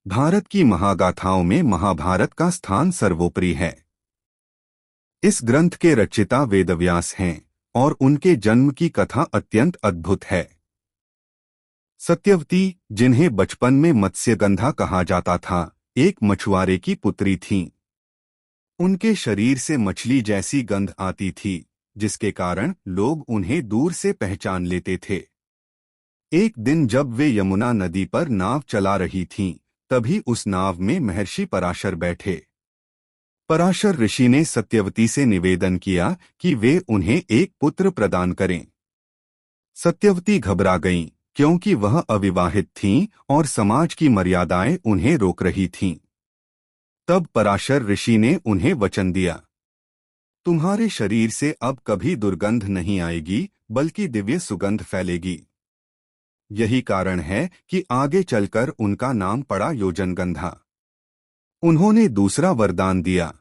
भारत की महागाथाओं में महाभारत का स्थान सर्वोपरि है। इस ग्रंथ के रचयिता वेदव्यास हैं और उनके जन्म की कथा अत्यंत अद्भुत है। सत्यवती, जिन्हें बचपन में मत्स्यगंधा कहा जाता था, एक मछुआरे की पुत्री थीं। उनके शरीर से मछली जैसी गंध आती थी, जिसके कारण लोग उन्हें दूर से पहचान लेते थे। एक दिन जब वे यमुना नदी पर नाव चला रही थीं, तभी उस नाव में महर्षि पराशर बैठे। पराशर ऋषि ने सत्यवती से निवेदन किया कि वे उन्हें एक पुत्र प्रदान करें। सत्यवती घबरा गईं, क्योंकि वह अविवाहित थीं और समाज की मर्यादाएं उन्हें रोक रही थीं। तब पराशर ऋषि ने उन्हें वचन दिया, तुम्हारे शरीर से अब कभी दुर्गंध नहीं आएगी, बल्कि दिव्य सुगंध फैलेगी। यही कारण है कि आगे चलकर उनका नाम पड़ा योजनगंधा। उन्होंने दूसरा वरदान दिया,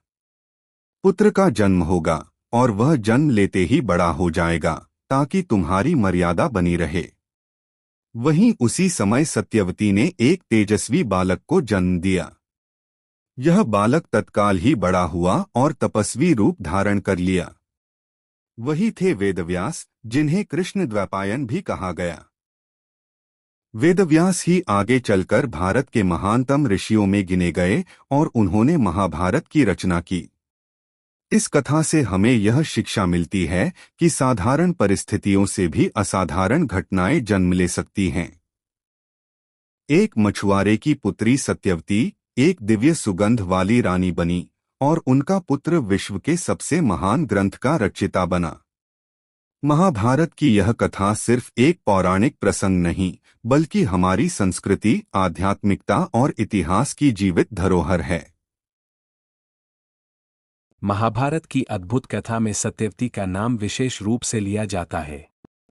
पुत्र का जन्म होगा और वह जन्म लेते ही बड़ा हो जाएगा, ताकि तुम्हारी मर्यादा बनी रहे। वहीं उसी समय सत्यवती ने एक तेजस्वी बालक को जन्म दिया। यह बालक तत्काल ही बड़ा हुआ और तपस्वी रूप धारण कर लिया। वही थे वेदव्यास, जिन्हें कृष्ण द्वैपायन भी कहा गया। वेदव्यास ही आगे चलकर भारत के महानतम ऋषियों में गिने गए और उन्होंने महाभारत की रचना की। इस कथा से हमें यह शिक्षा मिलती है कि साधारण परिस्थितियों से भी असाधारण घटनाएं जन्म ले सकती हैं। एक मछुआरे की पुत्री सत्यवती एक दिव्य सुगंध वाली रानी बनी और उनका पुत्र विश्व के सबसे महान ग्रंथ का रचयिता बना। महाभारत की यह कथा सिर्फ एक पौराणिक प्रसंग नहीं, बल्कि हमारी संस्कृति, आध्यात्मिकता और इतिहास की जीवित धरोहर है। महाभारत की अद्भुत कथा में सत्यवती का नाम विशेष रूप से लिया जाता है।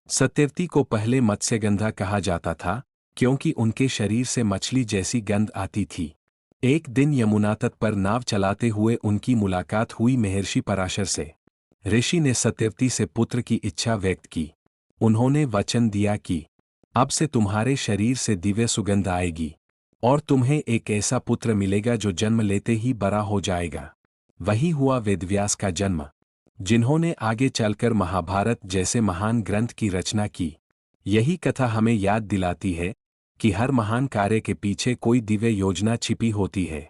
सत्यवती को पहले मत्स्यगंधा कहा जाता था, क्योंकि उनके शरीर से मछली जैसी गंध आती थी। एक दिन यमुना तट पर नाव चलाते हुए उनकी मुलाकात हुई महर्षि पराशर से। ऋषि ने सत्यवती से पुत्र की इच्छा व्यक्त की। उन्होंने वचन दिया कि अब से तुम्हारे शरीर से दिव्य सुगंध आएगी और तुम्हें एक ऐसा पुत्र मिलेगा जो जन्म लेते ही बड़ा हो जाएगा। वही हुआ वेदव्यास का जन्म, जिन्होंने आगे चलकर महाभारत जैसे महान ग्रंथ की रचना की। यही कथा हमें याद दिलाती है कि हर महान कार्य के पीछे कोई दिव्य योजना छिपी होती है।